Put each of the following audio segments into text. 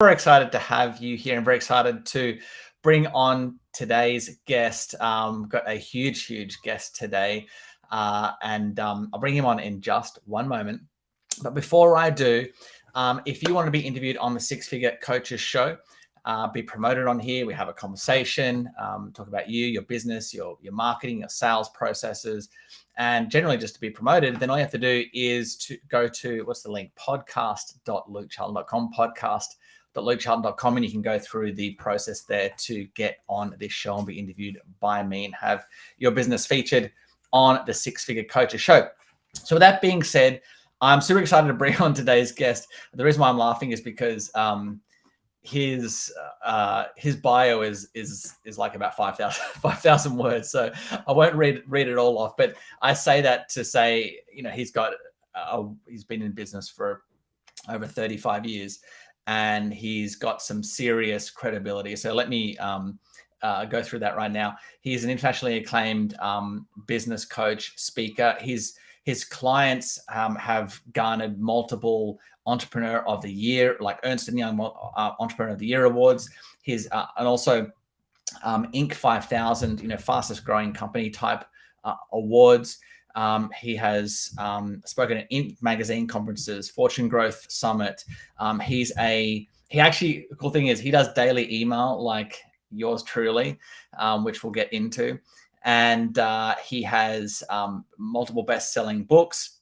Very excited to have you here and very excited to bring on today's guest. Got a huge guest today, and I'll bring him on in just one moment. But before I do, if you want to be interviewed on the Six Figure Coaches Show, be promoted on here, we have a conversation, talk about you, your business, your marketing, your sales processes, and generally just to be promoted, then all you have to do is to go to, what's the link? podcast.lukecharlton.com, podcast.lukecharlton.com, and you can go through the process there to get on this show and be interviewed by me and have your business featured on the Six Figure Coaches Show. So with that being said, I'm super excited to bring on today's guest. The reason why I'm laughing is because his bio is like about 5,000 words, so I won't read it all off. But I say that to say, he's been in business for over 35 years, and he's got some serious credibility. So let me go through that right now. He's an internationally acclaimed business coach, speaker. His clients have garnered multiple Entrepreneur of the Year, like Ernst & Young Entrepreneur of the Year awards. And also Inc. 5000, fastest growing company type awards. He has spoken at Inc. magazine conferences, Fortune Growth Summit. The cool thing is he does daily email like yours truly, which we'll get into. And he has multiple best-selling books.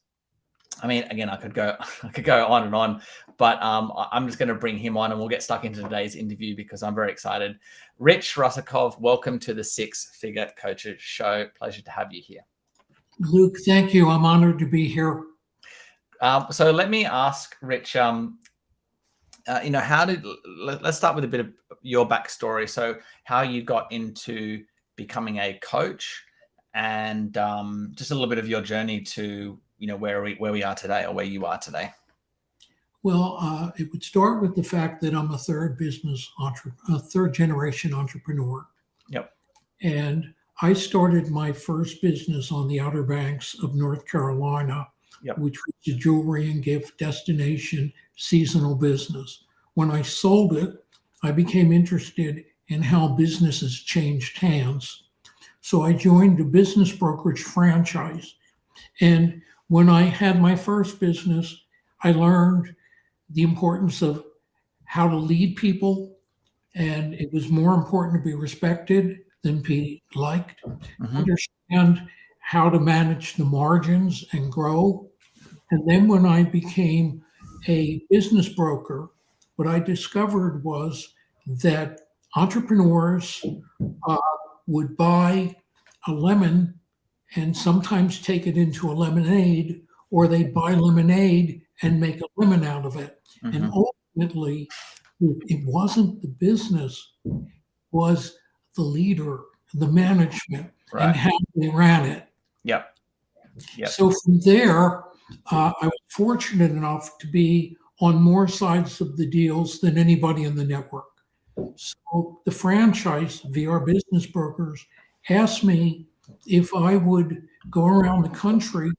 I mean, again, I could go on and on, but I'm just going to bring him on and we'll get stuck into today's interview because I'm very excited. Rich Russakoff, welcome to the Six Figure Coaches Show. Pleasure to have you here. Luke, thank you. I'm honored to be here. So let me ask Rich, let's start with a bit of your backstory. So how you got into becoming a coach, and just a little bit of your journey to where we are today, or where you are today. Well, it would start with the fact that I'm a third generation entrepreneur. Yep. And I started my first business on the Outer Banks of North Carolina, yep, which was a jewelry and gift destination seasonal business. When I sold it, I became interested in how businesses changed hands. So I joined a business brokerage franchise. And when I had my first business, I learned the importance of how to lead people. And it was more important to be respected than be liked. Mm-hmm. Understand how to manage the margins and grow. And then when I became a business broker, what I discovered was that entrepreneurs would buy a lemon and sometimes take it into a lemonade, or they'd buy lemonade and make a lemon out of it. Mm-hmm. And ultimately, it wasn't the business, it was the leader, the management, right, and how they ran it. Yep. So from there, I was fortunate enough to be on more sides of the deals than anybody in the network. So the franchise, VR Business Brokers, asked me if I would go around the country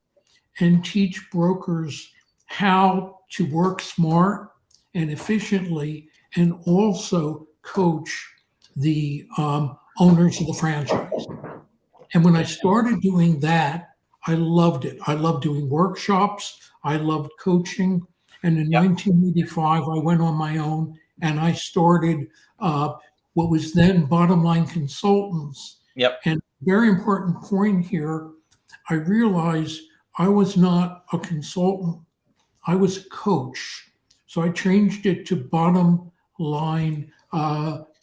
and teach brokers how to work smart and efficiently, and also coach the owners of the franchise. And when I started doing that, I loved it. I loved doing workshops. I loved coaching. And in 1985, I went on my own and I started what was then Bottom Line Consultants. Yep. And very important point here, I realized I was not a consultant. I was a coach. So I changed it to Bottom Line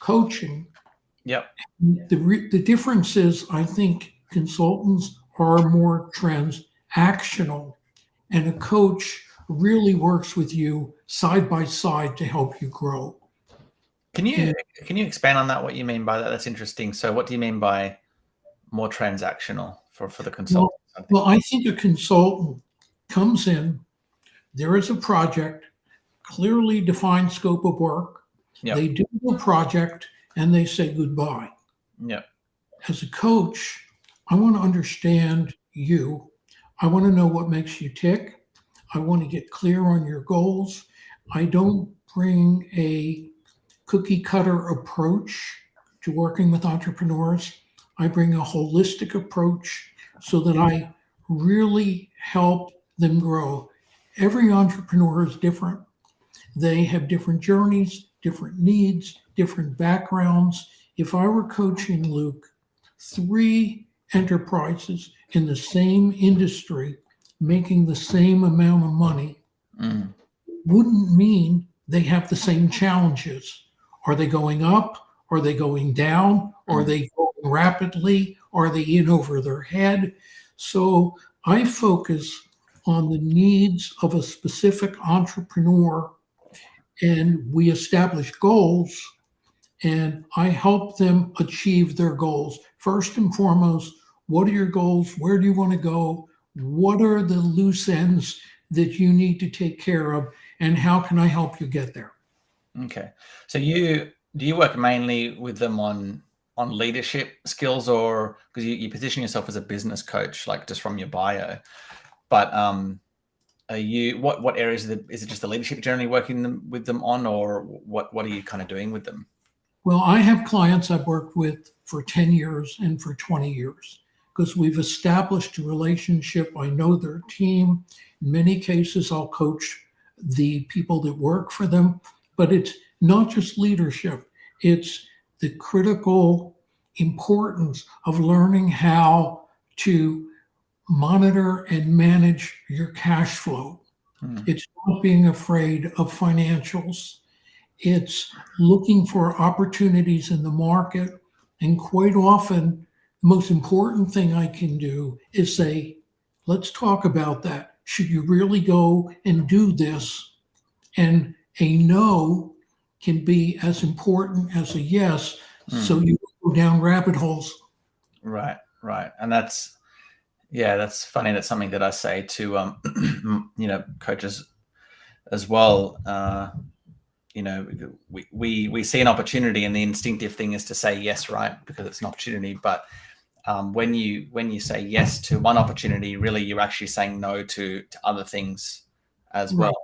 Coaching. Yep. The difference is, I think consultants are more transactional, and a coach really works with you side by side to help you grow. Can you expand on that? What you mean by that? That's interesting. So what do you mean by more transactional for the consultant? Well, I think a consultant comes in, there is a project, clearly defined scope of work. Yep. They do the project and they say goodbye. Yep. As a coach, I want to understand you. I want to know what makes you tick. I want to get clear on your goals. I don't bring a cookie cutter approach to working with entrepreneurs. I bring a holistic approach so that I really help them grow. Every entrepreneur is different. They have different journeys, different needs, different backgrounds. If I were coaching, Luke, 3 enterprises in the same industry making the same amount of money wouldn't mean they have the same challenges. Are they going up? Are they going down? Are they going rapidly? Are they in over their head? So I focus on the needs of a specific entrepreneur, and we establish goals, and I help them achieve their goals. First and foremost, what are your goals? Where do you want to go? What are the loose ends that you need to take care of? And how can I help you get there? Okay. So do you work mainly with them on leadership skills, or because you position yourself as a business coach, like just from your bio, but are you what areas is it just the leadership journey working with them on, or what are you kind of doing with them? Well, I have clients I've worked with for 10 years and for 20 years because we've established a relationship. I know their team. In many cases, I'll coach the people that work for them, but it's not just leadership. It's the critical importance of learning how to monitor and manage your cash flow. It's not being afraid of financials. It's looking for opportunities in the market. And quite often, the most important thing I can do is say, let's talk about that. Should you really go and do this? And a no can be as important as a yes. So you go down rabbit holes. Right. And that's funny. That's something that I say to, coaches as well. We see an opportunity, and the instinctive thing is to say yes, right? Because it's an opportunity. But when you say yes to one opportunity, really you're actually saying no to other things as well.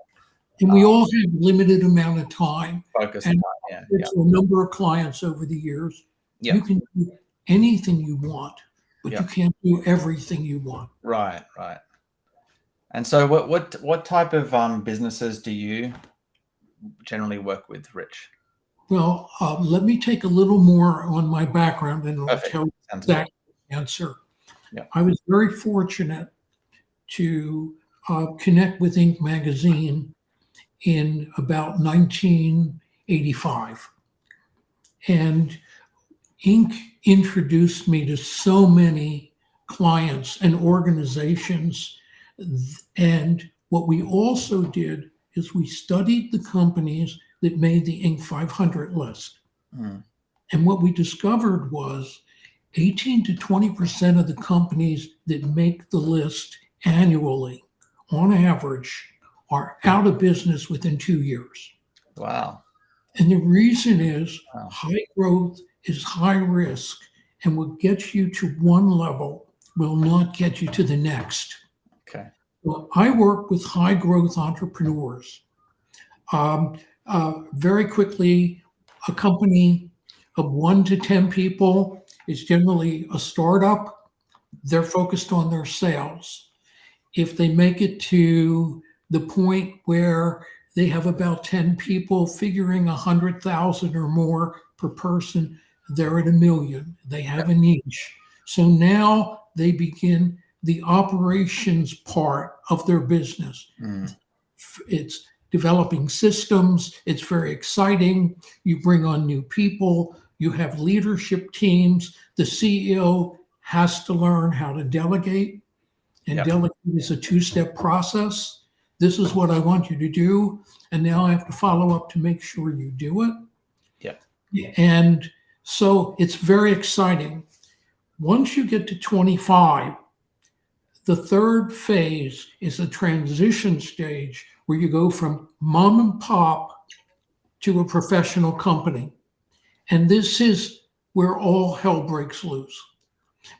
And we all have limited amount of time. Focus. And it's a number of clients over the years. Yeah. You can do anything you want, but you can't do everything you want. Right. And so what type of businesses do you generally work with, Rich? Well, let me take a little more on my background and I'll tell you Sounds that answer. Yeah. I was very fortunate to connect with Inc. magazine in about 1985. And Inc. introduced me to so many clients and organizations. And what we also did is we studied the companies that made the Inc. 500 list. And what we discovered was 18 to 20% of the companies that make the list annually, on average, are out of business within 2 years. Wow. And the reason is high growth is high risk, and what gets you to one level will not get you to the next. Okay. Well, I work with high growth entrepreneurs. Very quickly, a company of 1 to 10 people is generally a startup. They're focused on their sales. If they make it to the point where they have about 10 people figuring 100,000 or more per person, they're at $1 million. They have a niche. So now they begin the operations part of their business. It's developing systems. It's very exciting. You bring on new people. You have leadership teams. The CEO has to learn how to delegate. And delegate is a 2-step process. This is what I want you to do. And now I have to follow up to make sure you do it. And so it's very exciting. Once you get to 25, the third phase is a transition stage where you go from mom and pop to a professional company. And this is where all hell breaks loose.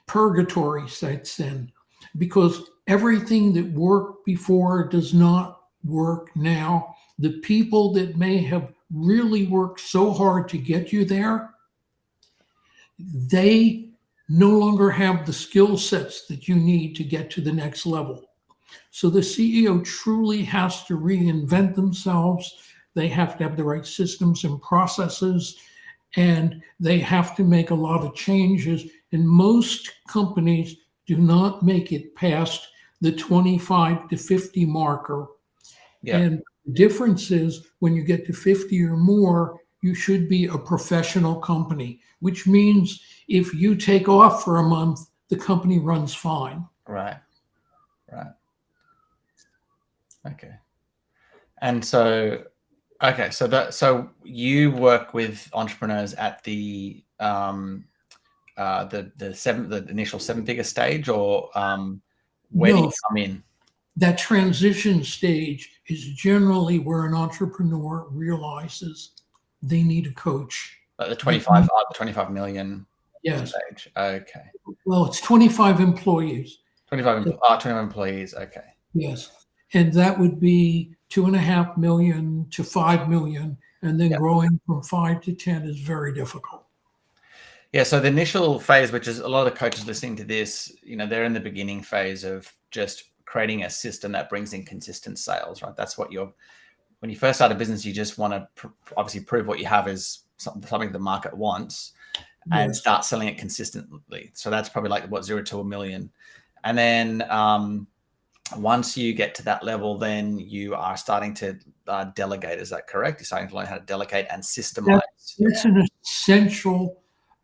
Purgatory sets in because everything that worked before does not work now. the people that may have really worked so hard to get you there, they no longer have the skill sets that you need to get to the next level. So the CEO truly has to reinvent themselves. They have to have the right systems and processes, and they have to make a lot of changes. And most companies do not make it past the 25 to 50 marker. Yeah. And the difference is when you get to 50 or more, you should be a professional company, which means if you take off for a month, the company runs fine. Right. Right. Okay. And so, okay, so you work with entrepreneurs at the initial 7-figure stage, or where do No, you come in? that transition stage is generally where an entrepreneur realizes they need a coach. Like the 25 million Yes. stage. Okay. Well, it's 25 employees. 25 employees. Okay. Yes. And that would be 2.5 million to 5 million. And then Yep. growing from 5 to 10 is very difficult. Yeah. So the initial phase, which is a lot of coaches listening to this, they're in the beginning phase of just creating a system that brings in consistent sales, right? That's what when you first start a business, you just want to obviously prove what you have is something the market wants, and start selling it consistently. So that's probably like 0 to 1 million. And then once you get to that level, then you are starting to delegate. Is that correct? You're starting to learn how to delegate and systemize. That's an essential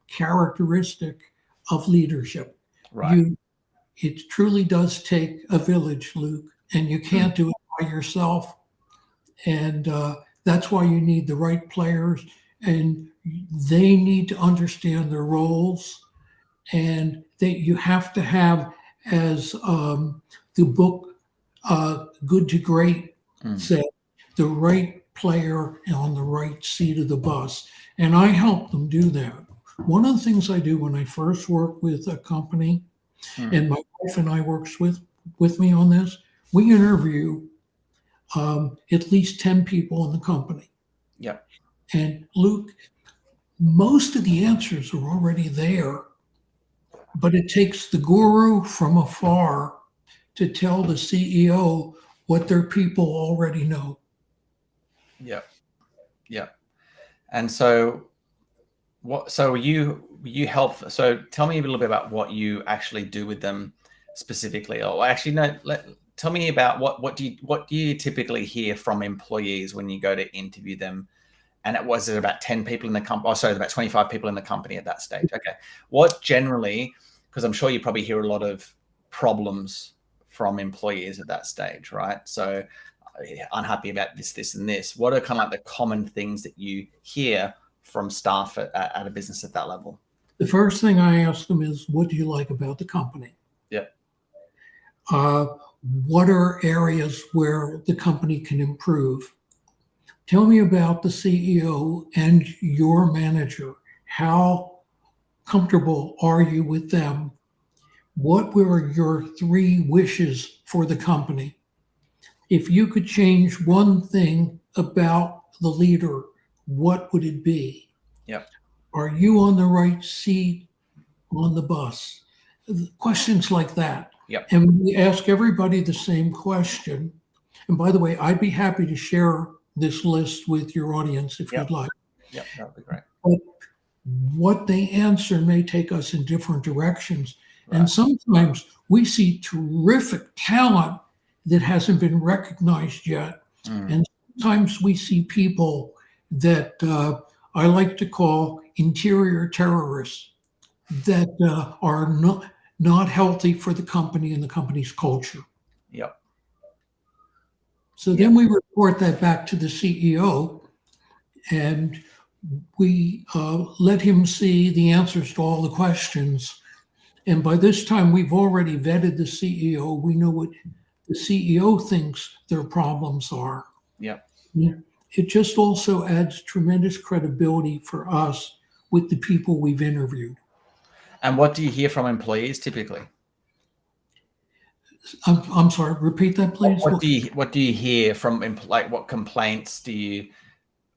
characteristic of leadership. Right. It truly does take a village, Luke, and you can't do it by yourself. And that's why you need the right players, and they need to understand their roles. And that you have to have, as the book Good to Great said, the right player on the right seat of the bus. And I help them do that. One of the things I do when I first work with a company, and my wife and I works with me on this, we interview at least 10 people in the company. Yep. And Luke, most of the answers are already there, but it takes the guru from afar to tell the CEO what their people already know. Yep. Yep. And so you help. So tell me a little bit about what you actually do with them specifically. Or actually, no, tell me about what do you typically hear from employees when you go to interview them? And was it about 10 people in the company? Oh, sorry, about 25 people in the company at that stage. Okay. What generally, because I'm sure you probably hear a lot of problems from employees at that stage, right? So unhappy about this, and this. What are kind of like the common things that you hear from staff at a business at that level? The first thing I ask them is, what do you like about the company? Yep. What are areas where the company can improve? Tell me about the CEO and your manager. How comfortable are you with them? What were your 3 wishes for the company? If you could change one thing about the leader, what would it be? Yep. Are you on the right seat on the bus? Questions like that. Yep. And we ask everybody the same question. And by the way, I'd be happy to share this list with your audience if you'd like. Yep, that would be great. But what they answer may take us in different directions. Right. And sometimes we see terrific talent that hasn't been recognized yet. And sometimes we see people that I like to call interior terrorists that are not healthy for the company and the company's culture. Yep. So then we report that back to the CEO, and we let him see the answers to all the questions. And by this time, we've already vetted the CEO. We know what the CEO thinks their problems are. Yep. It just also adds tremendous credibility for us with the people we've interviewed. And what do you hear from employees typically? I'm sorry, repeat that, please. What do you hear from like what complaints do you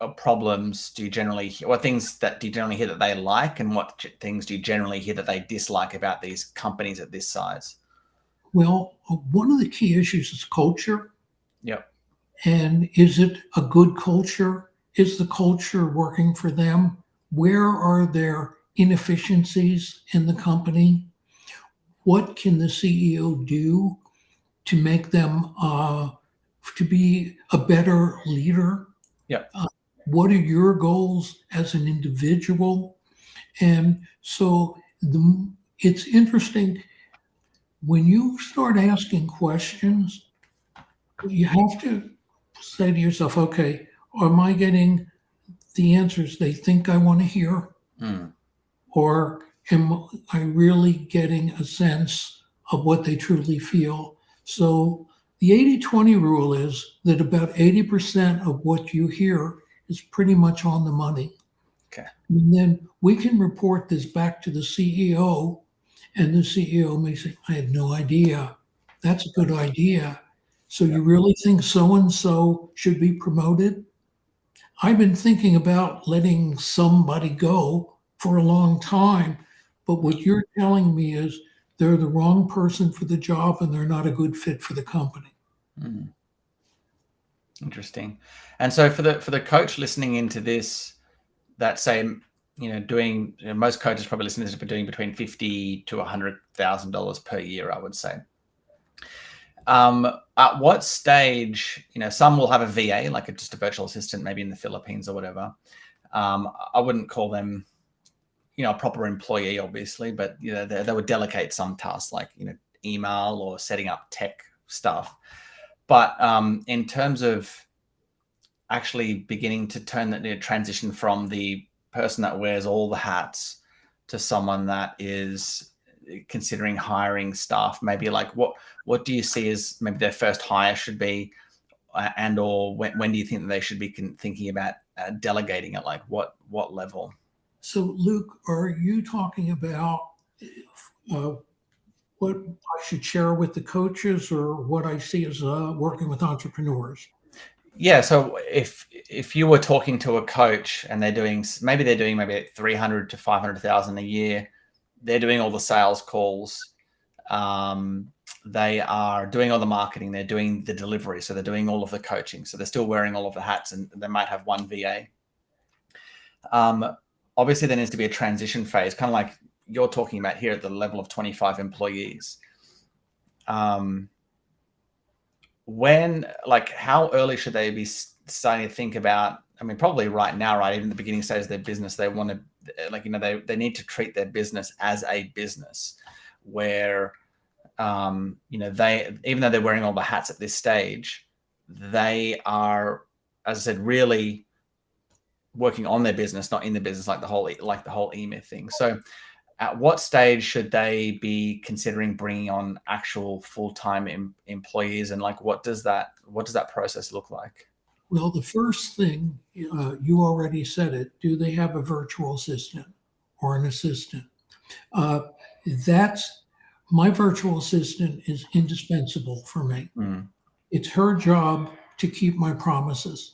or problems do you generally hear? What things that do you generally hear that they like, and what things do you generally hear that they dislike about these companies at this size? Well, one of the key issues is culture. Yep. And is it a good culture? Is the culture working for them? Where are there inefficiencies in the company? What can the CEO do to make them to be a better leader? Yep. What are your goals as an individual? And so it's interesting when you start asking questions, you have to say to yourself, okay, am I getting the answers they think I want to hear? Mm. Or am I really getting a sense of what they truly feel? So the 80-20 rule is that about 80% of what you hear is pretty much on the money. Okay. And then we can report this back to the CEO, and the CEO may say, I had no idea. That's a good idea. So you really think so-and-so should be promoted? I've been thinking about letting somebody go for a long time, but what you're telling me is they're the wrong person for the job and they're not a good fit for the company. Mm. Interesting. And so for the coach listening into this, that same, doing, most coaches probably listening to this are doing between $50,000 to $100,000 per year, I would say. At what stage, some will have a VA, like just a virtual assistant, maybe in the Philippines or whatever. I wouldn't call them, a proper employee, obviously, but they would delegate some tasks like email or setting up tech stuff. But in terms of actually beginning to turn that transition from the person that wears all the hats to someone that is considering hiring staff, maybe like what do you see as maybe their first hire should be, and or when do you think that they should be thinking about delegating at like what level? So Luke, are you talking about what I should share with the coaches or what I see as working with entrepreneurs? Yeah. So if you were talking to a coach and they're doing maybe 300 to 500,000 a year, they're doing all the sales calls, they are doing all the marketing, they're doing the delivery, so they're doing all of the coaching, so they're still wearing all of the hats, and they might have one VA. Obviously, there needs to be a transition phase, kind of like you're talking about here at the level of 25 employees. How early should they be starting to think about? I mean, probably right now, right? Even the beginning stage of their business, they want to, they need to treat their business as a business where, they, even though they're wearing all the hats at this stage, they are, as I said, really working on their business, not in the business, like the whole E-Myth thing. So at what stage should they be considering bringing on actual full-time employees, and like what does that process look like? Well, the first thing, you already said it, do they have a virtual assistant or an assistant? That's my virtual assistant is indispensable for me. Mm. It's her job to keep my promises.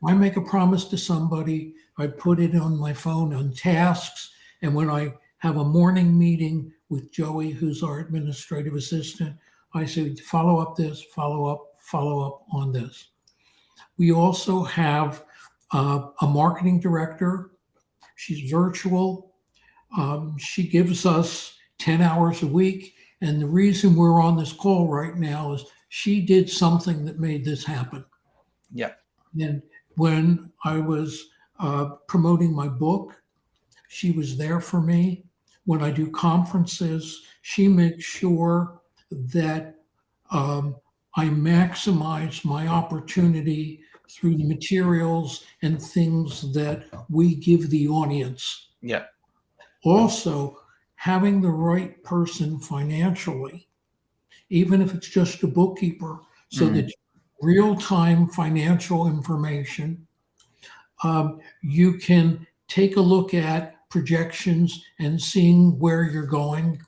I make a promise to somebody, I put it on my phone on tasks, and when I have a morning meeting with Joey, who's our administrative assistant, I say, follow up this, follow up on this. We also have a marketing director. She's virtual. She gives us 10 hours a week. And the reason we're on this call right now is she did something that made this happen. Yeah. And when I was promoting my book, she was there for me. When I do conferences, she makes sure that I maximize my opportunity through the materials and things that we give the audience. Yeah. Also, having the right person financially, even if it's just a bookkeeper, so that real-time financial information, you can take a look at projections and seeing where you're going.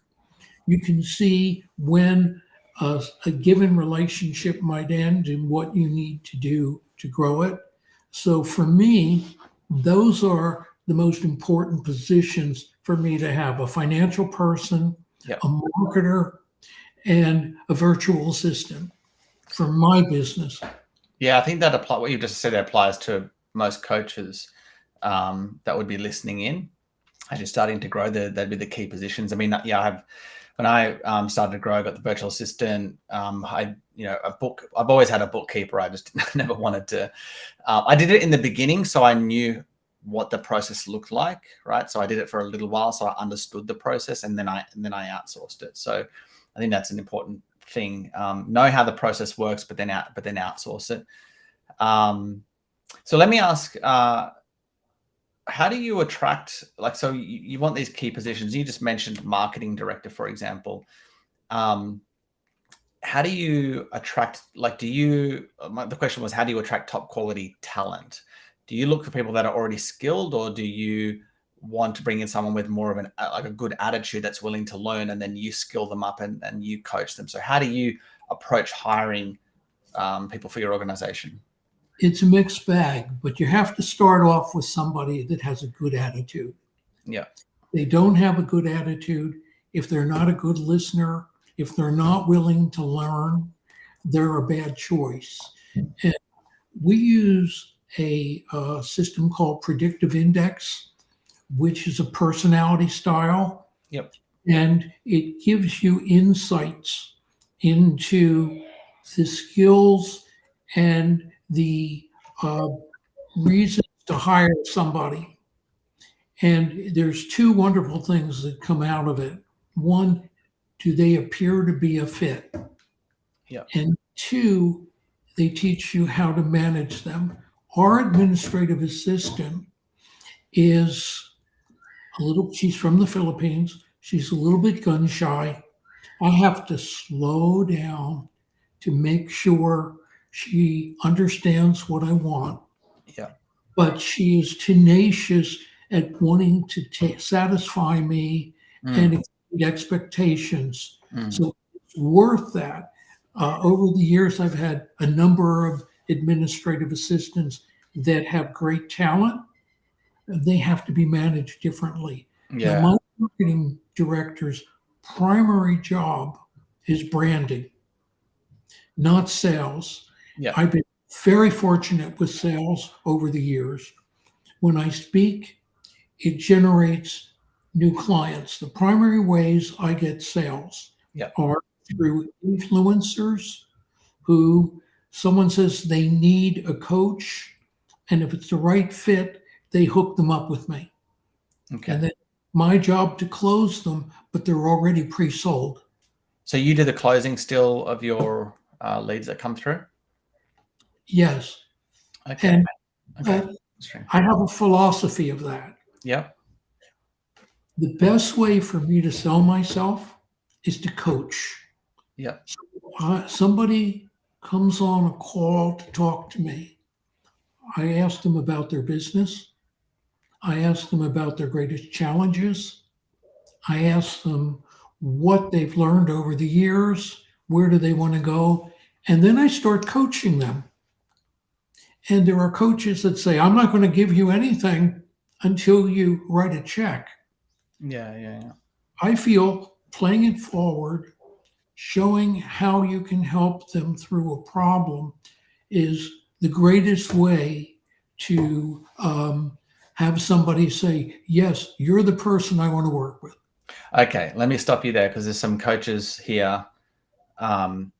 You can see when a given relationship might end and what you need to do to grow it. So for me, those are the most important positions for me to have: a financial person, Yeah. a marketer, and a virtual assistant for my business. Yeah, I think that what you just said applies to most coaches that would be listening in. As you're starting to grow, they'd be the key positions. I mean, yeah, when I started to grow, I got the virtual assistant. I've always had a bookkeeper. I just never wanted to. I did it in the beginning, so I knew what the process looked like, right? So I did it for a little while, so I understood the process, and then I outsourced it. So I think that's an important thing. Know how the process works, but then outsource it. So let me ask. How do you attract, like, so you want these key positions? You just mentioned marketing director, for example. How do you attract, like, the question was, how do you attract top quality talent? Do you look for people that are already skilled, or do you want to bring in someone with more of a good attitude that's willing to learn, and then you skill them up and you coach them? So how do you approach hiring people for your organization? It's a mixed bag, but you have to start off with somebody that has a good attitude. Yeah. They don't have a good attitude, if they're not a good listener, if they're not willing to learn, they're a bad choice. And we use a system called predictive index, which is a personality style. Yep. And it gives you insights into the skills and the reasons to hire somebody. And there's two wonderful things that come out of it. One, do they appear to be a fit? Yeah. And two, they teach you how to manage them. Our administrative assistant she's from the Philippines. She's a little bit gun shy. I have to slow down to make sure she understands what I want. Yeah. But she is tenacious at wanting to satisfy me and exceed expectations. So it's worth that. Over the years, I've had a number of administrative assistants that have great talent. They have to be managed differently. Yeah. Now, my marketing director's primary job is branding, not sales. Yeah. I've been very fortunate with sales over the years. When I speak, it generates new clients. The primary ways I get sales are through influencers who someone says they need a coach, and if it's the right fit, they hook them up with me. Okay. And then my job to close them, but they're already pre-sold. So you do the closing still of your leads that come through? Yes. Okay. And I have a philosophy of that. Yeah. The best way for me to sell myself is to coach. Yeah. Somebody comes on a call to talk to me. I ask them about their business. I ask them about their greatest challenges. I ask them what they've learned over the years. Where do they want to go? And then I start coaching them. And there are coaches that say, I'm not going to give you anything until you write a check. Yeah. I feel playing it forward, showing how you can help them through a problem is the greatest way to have somebody say, yes, you're the person I want to work with. Okay, let me stop you there because there's some coaches here. I'm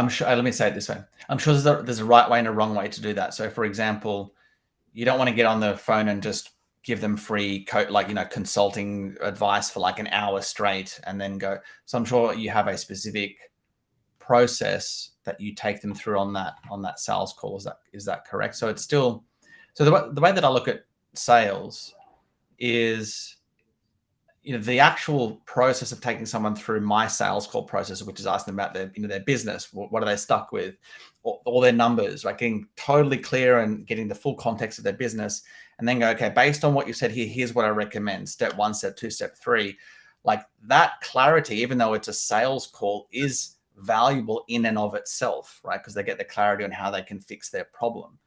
sure, let me say it this way. I'm sure there's a right way and a wrong way to do that. So for example, you don't want to get on the phone and just give them free consulting advice for like an hour straight and then go. So I'm sure you have a specific process that you take them through on that sales call. Is that correct? So it's still, so the way that I look at sales is, the actual process of taking someone through my sales call process, which is asking them about their business, what are they stuck with, all their numbers, like getting totally clear and getting the full context of their business, and then go, okay, based on what you said here, here's what I recommend. Step 1, step 2, step 3. Like that clarity, even though it's a sales call, is valuable in and of itself, right? Because they get the clarity on how they can fix their problem.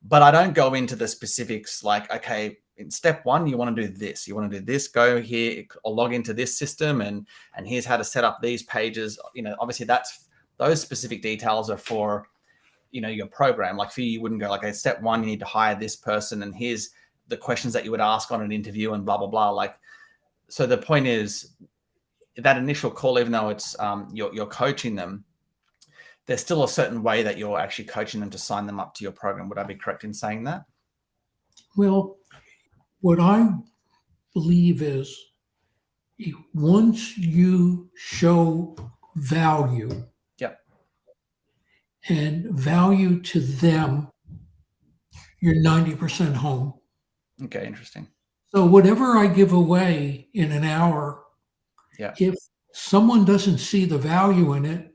But I don't go into the specifics like, okay, in step one, you want to do this, you want to do this, go here, or log into this system, and here's how to set up these pages. Obviously those specific details are for, your program. Like for you wouldn't go like, okay, step one, you need to hire this person, and here's the questions that you would ask on an interview and blah, blah, blah. Like, so the point is that initial call, even though it's you're coaching them, there's still a certain way that you're actually coaching them to sign them up to your program. Would I be correct in saying that? Well, what I believe is once you show value, yep, and value to them, you're 90% home. Okay, interesting. So whatever I give away in an hour, yeah, if someone doesn't see the value in it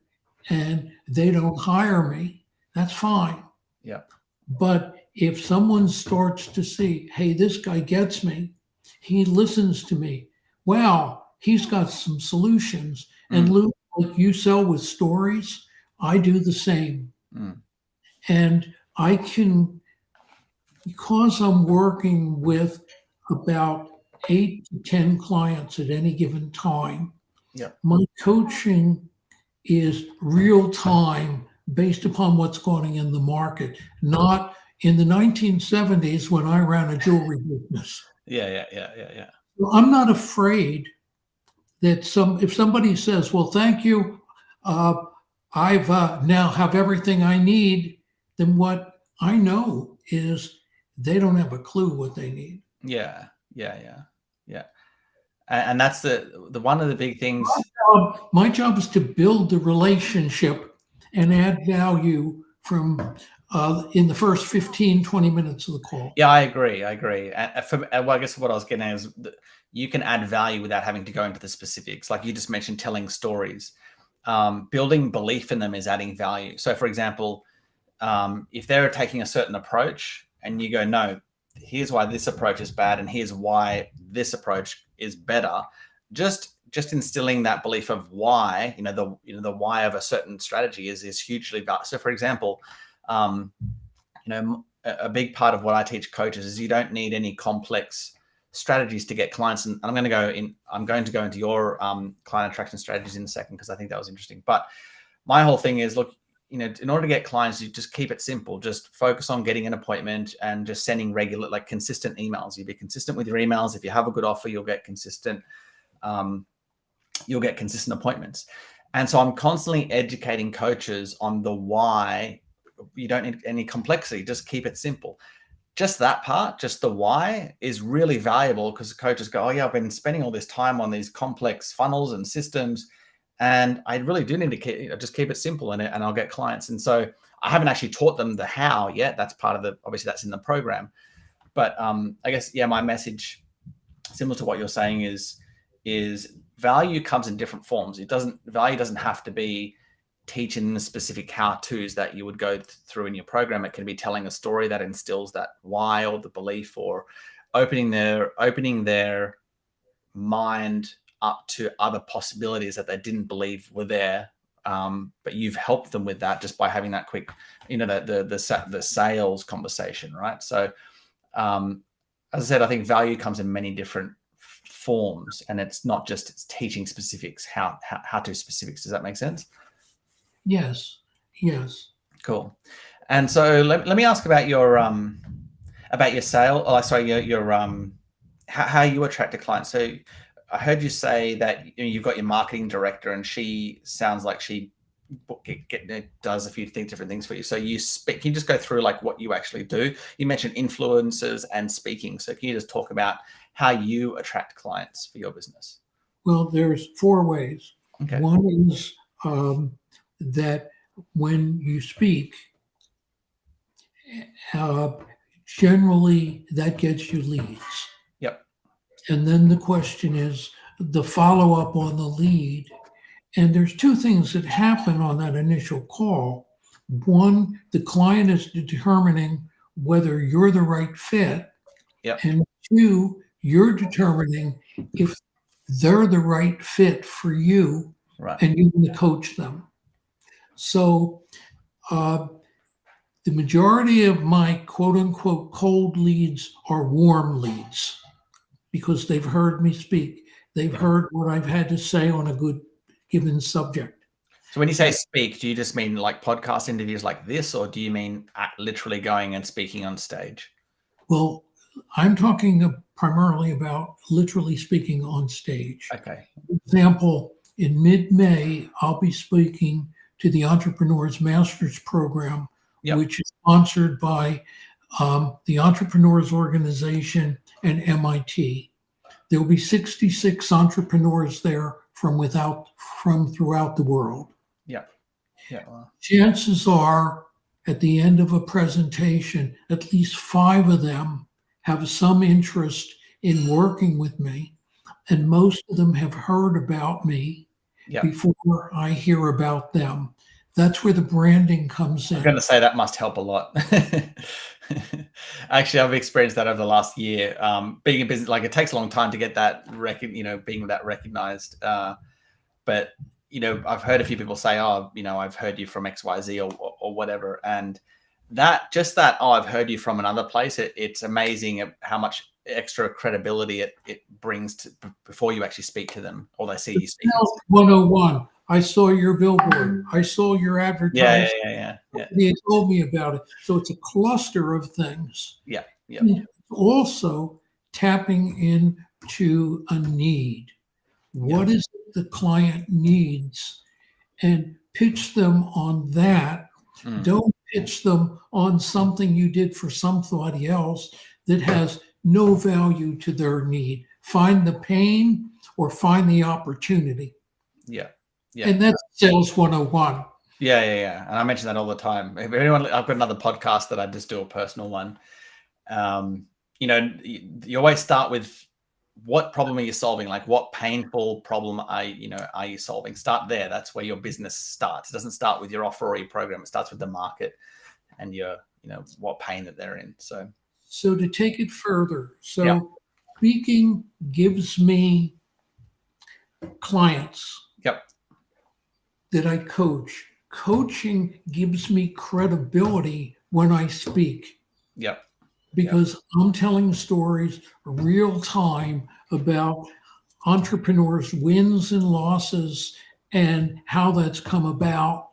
and they don't hire me, that's fine. Yeah. But if someone starts to see, hey, this guy gets me, he listens to me, wow, he's got some solutions. And Luke, like you sell with stories, I do the same. And I can, because I'm working with about 8 to 10 clients at any given time, my coaching is real time based upon what's going on in the market, not in the 1970s when I ran a jewelry business. Yeah. Well, I'm not afraid that if somebody says, well, thank you, I've now have everything I need, then what I know is they don't have a clue what they need. Yeah. And that's the one of the big things. My job is to build the relationship and add value from in the first 15, 20 minutes of the call. Yeah, I agree. Well, I guess what I was getting at is that you can add value without having to go into the specifics. Like you just mentioned, telling stories. Building belief in them is adding value. So for example, if they're taking a certain approach and you go, no, here's why this approach is bad and here's why this approach is better, just instilling that belief of why, the why of a certain strategy is hugely valuable. So for example, a big part of what I teach coaches is you don't need any complex strategies to get clients. And I'm going to go into your client attraction strategies in a second, because I think that was interesting. But my whole thing is, look, in order to get clients, you just keep it simple. Just focus on getting an appointment and just sending regular, like consistent emails. You be consistent with your emails. If you have a good offer, you'll get consistent appointments. And so I'm constantly educating coaches on the why. You don't need any complexity. Just keep it simple. Just that part, just the why, is really valuable, because coaches go, oh yeah, I've been spending all this time on these complex funnels and systems, and I really do need to just keep it simple and I'll get clients. And so I haven't actually taught them the how yet. That's part of obviously that's in the program. But I guess, my message, similar to what you're saying, is value comes in different forms. Value doesn't have to be teaching the specific how-tos that you would go through in your program. It can be telling a story that instills that why or the belief, or opening their mind up to other possibilities that they didn't believe were there. But you've helped them with that just by having that quick, the sales conversation, right? So, as I said, I think value comes in many different forms, and it's not just teaching specifics, how to specifics. Does that make sense? Yes. Cool. And so let me ask about your sale. Oh, sorry, your how you attract a client. So I heard you say that you've got your marketing director, and she sounds like she does a few different things for you. So can you just go through like what you actually do? You mentioned influencers and speaking. So can you just talk about how you attract clients for your business? Well, there's 4 ways. Okay. One is that when you speak, generally that gets you leads. Yep. And then the question is the follow-up on the lead. And there's 2 things that happen on that initial call. One, the client is determining whether you're the right fit. Yep. And 2, you're determining if they're the right fit for you, right, and you can coach them. So the majority of my quote unquote cold leads are warm leads because they've heard me speak. They've heard what I've had to say on a good given subject. So when you say speak, do you just mean like podcast interviews like this, or do you mean literally going and speaking on stage? Well, I'm talking primarily about literally speaking on stage. Okay. For example, in mid-May, I'll be speaking to the Entrepreneurs Masters Program, which is sponsored by the Entrepreneurs Organization and MIT. There will be 66 entrepreneurs there from throughout the world. Yeah. Yeah. Wow. Chances are, at the end of a presentation, at least 5 of them have some interest in working with me, and most of them have heard about me before I hear about them. That's where the branding comes in. I'm going to say that must help a lot. Actually, I've experienced that over the last year. Being in business, like it takes a long time to get that being that recognized. But I've heard a few people say, "Oh, I've heard you from XYZ or whatever," and oh, I've heard you from another place. It's amazing how much extra credibility it brings to before you actually speak to them or they see you speak. 101. I saw your billboard. I saw your advertisement. Yeah. They told me about it. So it's a cluster of things. Yeah. Also tapping into a need. What is it the client needs? And pitch them on that. Don't pitch them on something you did for somebody else that has no value to their need. Find the pain or find the opportunity. Yeah. And that's sales 101. Yeah. And I mention that all the time. If anyone, I've got another podcast that I just do a personal one. You always start with what problem are you solving? Like what painful problem are you solving? Start there. That's where your business starts. It doesn't start with your offer or your program. It starts with the market and what pain that they're in. So to take it further. Speaking gives me clients that I coach. Coaching gives me credibility when I speak. Because I'm telling stories real time about entrepreneurs' wins and losses and how that's come about.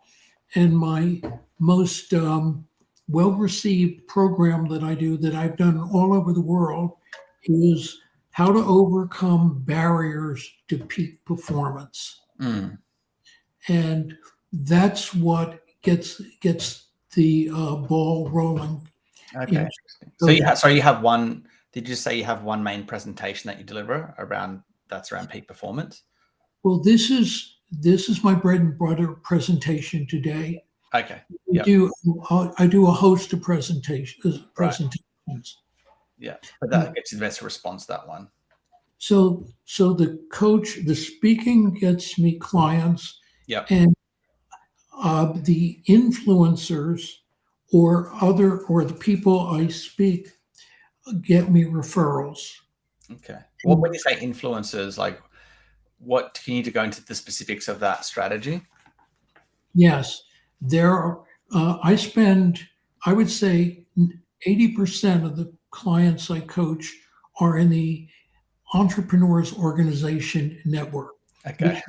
And my most well-received program that I do, that I've done all over the world, is how to overcome barriers to peak performance. And that's what gets the ball rolling. Okay. So you have one. Did you say you have one main presentation that you deliver around peak performance? Well, this is my bread and butter presentation today. Okay. I do a host of presentations. Yeah, but that gets investor response, that one. So the speaking gets me clients. And the influencers or the people I speak get me referrals. Okay. Well, when you say influencers, like what can you go into the specifics of that strategy? Yes, I would say 80% of the clients I coach are in the Entrepreneurs Organization Network. Okay.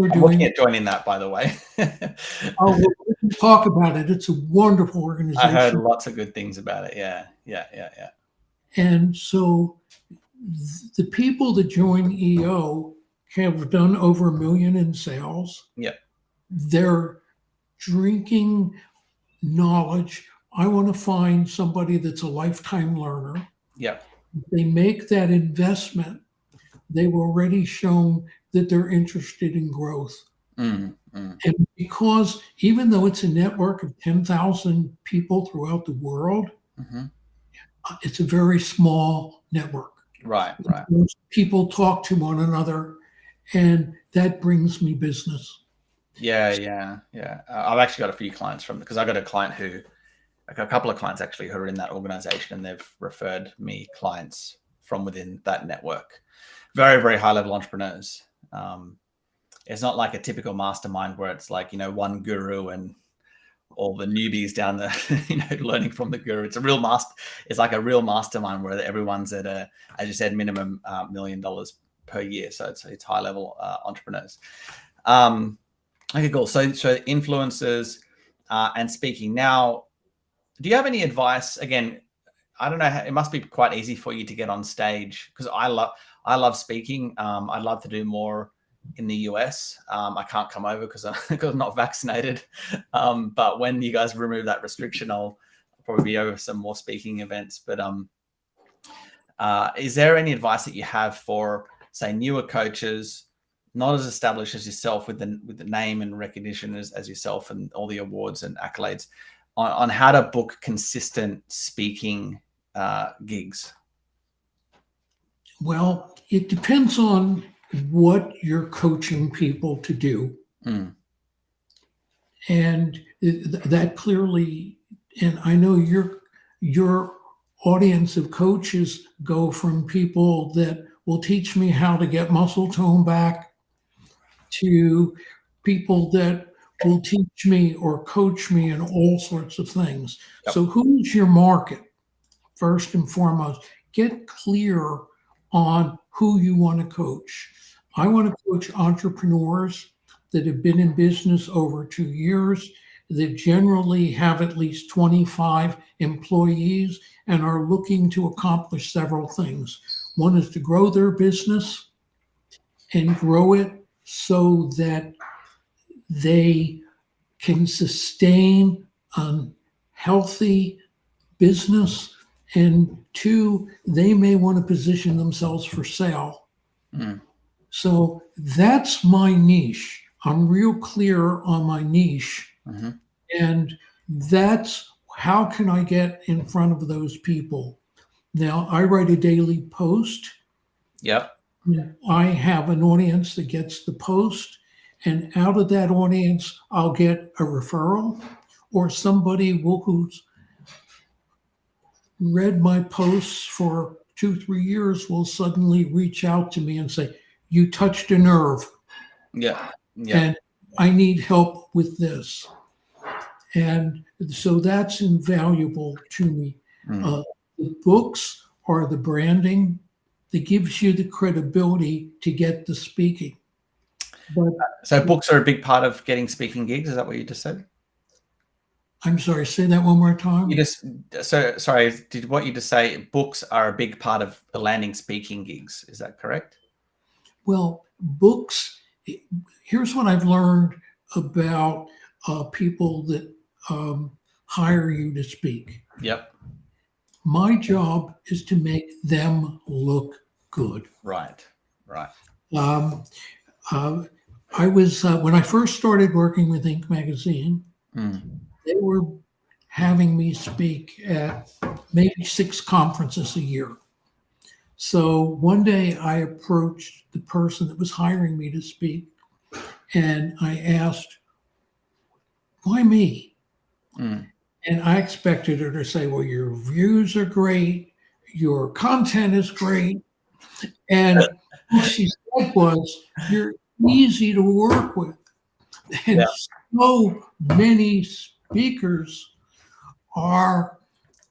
I'm looking at joining that, by the way. We can talk about it. It's a wonderful organization. I heard lots of good things about it. Yeah. And so the people that join EO have done over $1 million in sales. They're drinking knowledge. I want to find somebody that's a lifetime learner. If they make that investment, they've already shown that they're interested in growth. And because even though it's a network of 10,000 people throughout the world, it's a very small network. Right. People talk to one another, and that brings me business. Yeah. I've actually got a few clients because I got a couple of clients actually who are in that organization, and they've referred me clients from within that network. Very, very high level entrepreneurs. it's not like a typical mastermind where it's like, one guru and all the newbies down there, learning from the guru. It's like a real mastermind where everyone's at as you said, minimum $1 million per year. So it's high level entrepreneurs. Okay, cool. So influencers and speaking. Now, do you have any advice? Again, I don't know. It must be quite easy for you to get on stage, because I love speaking. I'd love to do more in the US. I can't come over because I'm not vaccinated. But when you guys remove that restriction, I'll probably be over some more speaking events. But is there any advice that you have for, say, newer coaches, not as established as yourself with the name and recognition as yourself and all the awards and accolades, on how to book consistent speaking gigs? Well, it depends on what you're coaching people to do. And that clearly, and I know your audience of coaches go from people that will teach me how to get muscle tone back to people that will teach me or coach me in all sorts of things. Yep. So who's your market? First and foremost, get clear on who you want to coach. I want to coach entrepreneurs that have been in business over 2 years, that generally have at least 25 employees and are looking to accomplish several things. One is to grow their business and grow it so that they can sustain a healthy business. And 2, they may want to position themselves for sale. So that's my niche. I'm real clear on my niche. And that's how can I get in front of those people? Now, I write a daily post. Yep. I have an audience that gets the post, and out of that audience, I'll get a referral, or somebody who's read my posts for 2-3 years will suddenly reach out to me and say, you touched a nerve. Yeah. And I need help with this. And so that's invaluable to me. The books are the branding that gives you the credibility to get the speaking. But, so books are a big part of getting speaking gigs. Is that what you just said? I'm sorry, say that one more time. Did what you just say, books are a big part of landing speaking gigs? Is that correct? Well, books, here's what I've learned about people that hire you to speak. Yep. My job is to make them look good. Right. I was, when I first started working with Inc. magazine, they were having me speak at maybe 6 conferences a year. So one day I approached the person that was hiring me to speak, and I asked, why me? And I expected her to say, well, your views are great, your content is great. And what she said was, you're easy to work with. And so many speakers are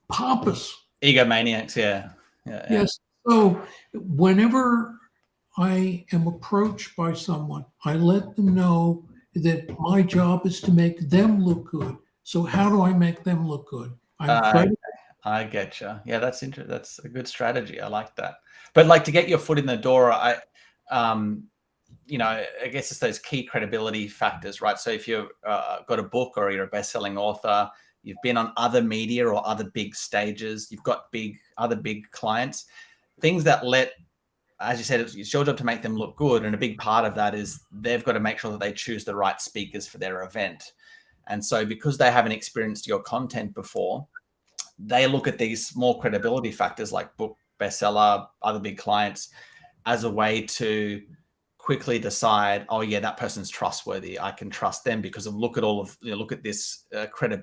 pompous. Egomaniacs, yeah. Yes. So whenever I am approached by someone, I let them know that my job is to make them look good. So how do I make them look good? I get you. Yeah, that's interesting. That's a good strategy. I like that. But like, to get your foot in the door, I guess it's those key credibility factors, right? So if you've got a book or you're a best-selling author, you've been on other media or other big stages, you've got other big clients, things that as you said, it's your job to make them look good. And a big part of that is they've got to make sure that they choose the right speakers for their event. And so because they haven't experienced your content before, they look at these more credibility factors like book, bestseller, other big clients as a way to quickly decide, oh yeah, that person's trustworthy. I can trust them because of look at this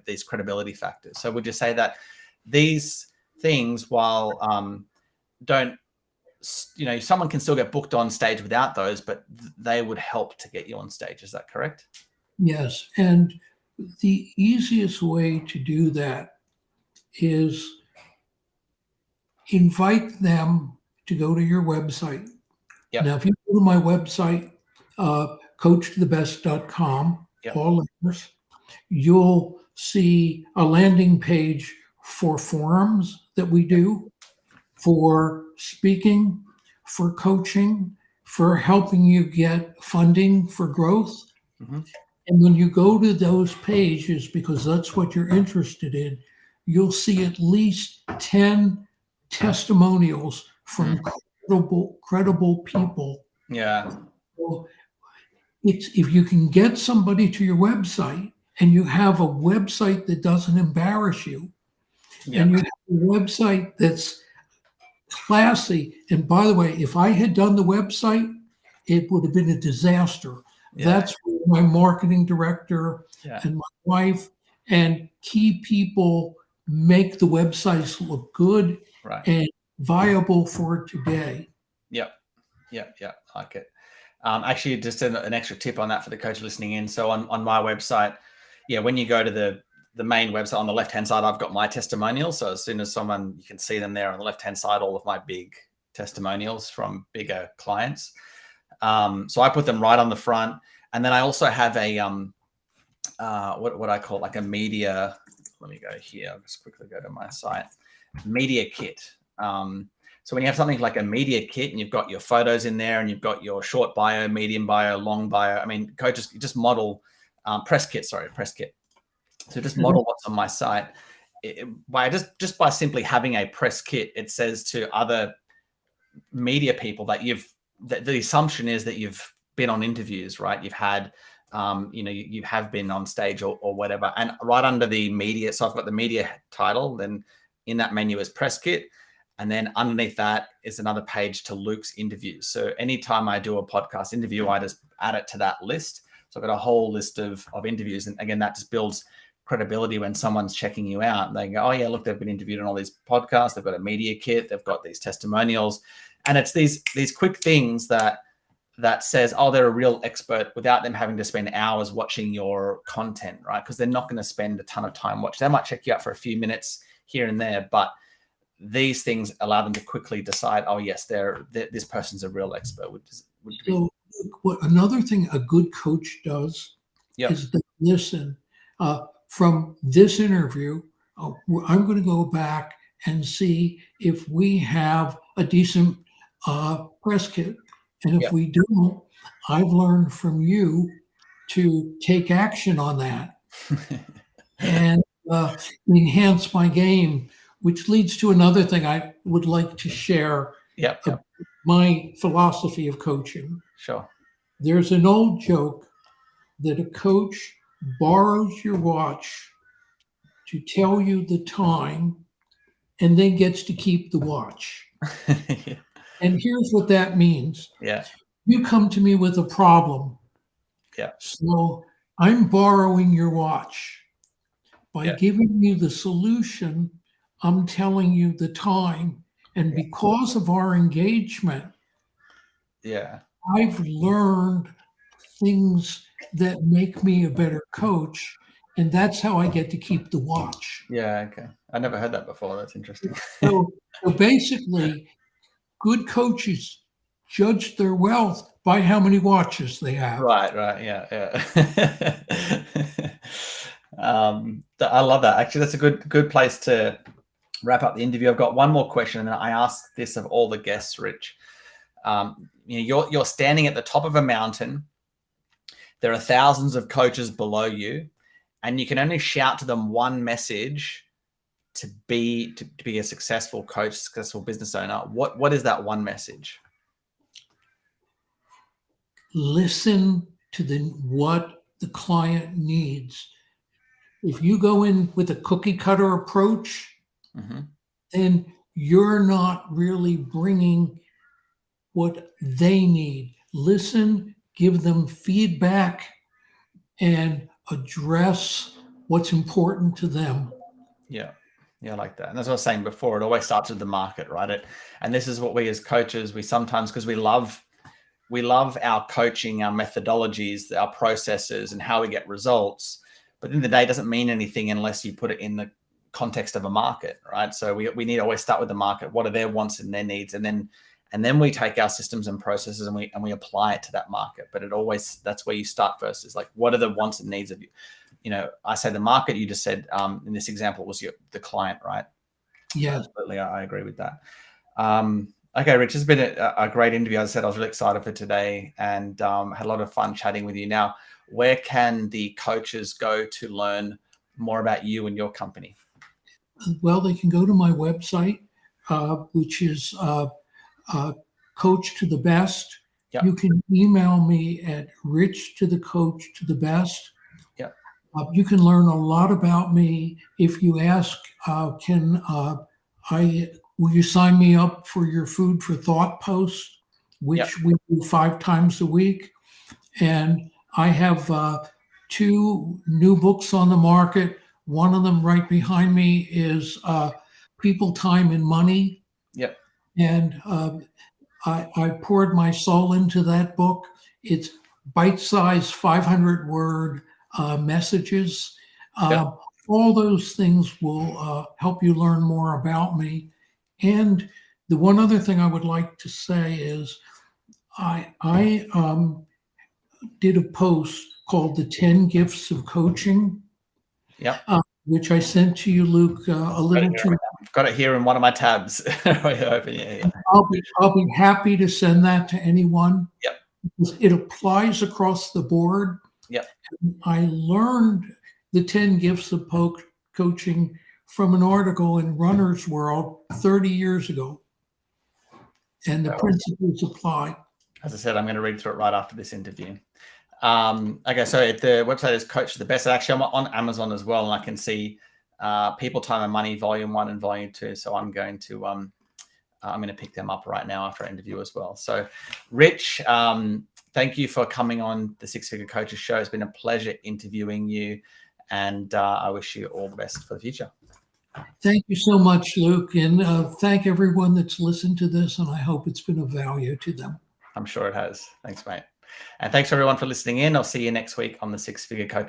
these credibility factors. So would you say that these things, while don't someone can still get booked on stage without those, but they would help to get you on stage. Is that correct? Yes. And the easiest way to do that is invite them to go to your website. Yep. Now, if you go to my website, coachtothebest.com, Yep. all letters, you'll see a landing page for forums that we do, for speaking, for coaching, for helping you get funding for growth. Mm-hmm. And when you go to those pages, because that's what you're interested in, you'll see at least 10 testimonials from credible people. Yeah. So if you can get somebody to your website and you have a website that doesn't embarrass you, and you have a website that's classy. And by the way, if I had done the website, it would have been a disaster. Yeah. That's where my marketing director and my wife and key people make the websites look good and viable for today. Yep. Like it. Actually, just an extra tip on that for the coach listening in. So on my website, when you go to the main website, on the left-hand side, I've got my testimonials. So as soon as you can see them there on the left-hand side, all of my big testimonials from bigger clients. So I put them right on the front. And then I also have a, what I call like a media, let me go here. I'll just quickly go to my site, media kit. So when you have something like a media kit and you've got your photos in there and you've got your short bio, medium bio, long bio, coaches just model, press kit. So just model what's on my site. By simply having a press kit, it says to other media people that the assumption is that you've been on interviews, right? You've had, you have been on stage or whatever. And right under the media, so I've got the media title, then in that menu is press kit. And then underneath that is another page to Luke's interviews. So anytime I do a podcast interview, I just add it to that list. So I've got a whole list of interviews. And again, that just builds credibility when someone's checking you out. And they go, oh yeah, look, they've been interviewed on all these podcasts. They've got a media kit. They've got these testimonials. And it's these quick things that says, oh, they're a real expert, without them having to spend hours watching your content, right? Because they're not going to spend a ton of time watching. They might check you out for a few minutes here and there, but these things allow them to quickly decide, oh yes, this person's a real expert. So what another thing a good coach does is to listen. From this interview, I'm going to go back and see if we have a decent press kit. And if we don't, I've learned from you to take action on that and enhance my game, which leads to another thing I would like to share. My philosophy of coaching. Sure. There's an old joke that a coach borrows your watch to tell you the time and then gets to keep the watch. And here's what that means. You come to me with a problem. So I'm borrowing your watch. By giving you the solution, I'm telling you the time. And because of our engagement, I've learned things that make me a better coach. And that's how I get to keep the watch. Okay. I never heard that before. That's interesting. So basically, good coaches judge their wealth by how many watches they have. Right. I love that. Actually, that's a good place to wrap up the interview. I've got one more question, and I ask this of all the guests, Rich. You're standing at the top of a mountain. There are thousands of coaches below you, and you can only shout to them one message to be a successful coach, successful business owner. What is that one message? Listen to what the client needs. If you go in with a cookie cutter approach, then you're not really bringing what they need. Listen, give them feedback, and address what's important to them. Yeah, I like that. And that's what I was saying before. It always starts with the market, right? And this is what we as coaches, we sometimes, because we love our coaching, our methodologies, our processes, and how we get results. But at the end of the day, it doesn't mean anything unless you put it in the context of a market, right? So we need to always start with the market. What are their wants and their needs? And then we take our systems and processes and we apply it to that market. But that's where you start first, is like, what are the wants and needs of you? I say the market, you just said in this example was the client, right? Yeah. Absolutely. I agree with that. Okay, Rich, it's been a great interview. As I said, I was really excited for today and had a lot of fun chatting with you. Now, where can the coaches go to learn more about you and your company? Well, they can go to my website, which is Coach to the Best. Yep. You can email me at rich2thecoach2thebest. Yep. You can learn a lot about me if you ask, will you sign me up for your food for thought post, which we do 5 times a week. And I have 2 new books on the market. One of them right behind me is People, Time, and Money. Yep. And I poured my soul into that book. It's bite-sized 500-word messages. All those things will help you learn more about me. And the one other thing I would like to say is I did a post called The 10 Gifts of Coaching, which I sent to you, Luke, a little too. Got it here in one of my tabs. Yeah. I'll be happy to send that to anyone. Yep. It applies across the board. Yep. I learned the 10 Gifts of Coaching from an article in Runner's World 30 years ago. And the principles apply. As I said, I'm going to read through it right after this interview. Okay, so the website is Coach to the Best. Actually, I'm on Amazon as well, and I can see People, Time, and Money, Volume 1 and Volume 2. So I'm going to pick them up right now after our interview as well. So, Rich, thank you for coming on the Six Figure Coaches Show. It's been a pleasure interviewing you, and I wish you all the best for the future. Thank you so much, Luke, and thank everyone that's listened to this, and I hope it's been of value to them. I'm sure it has. Thanks, mate. And thanks everyone for listening in. I'll see you next week on the Six Figure Coach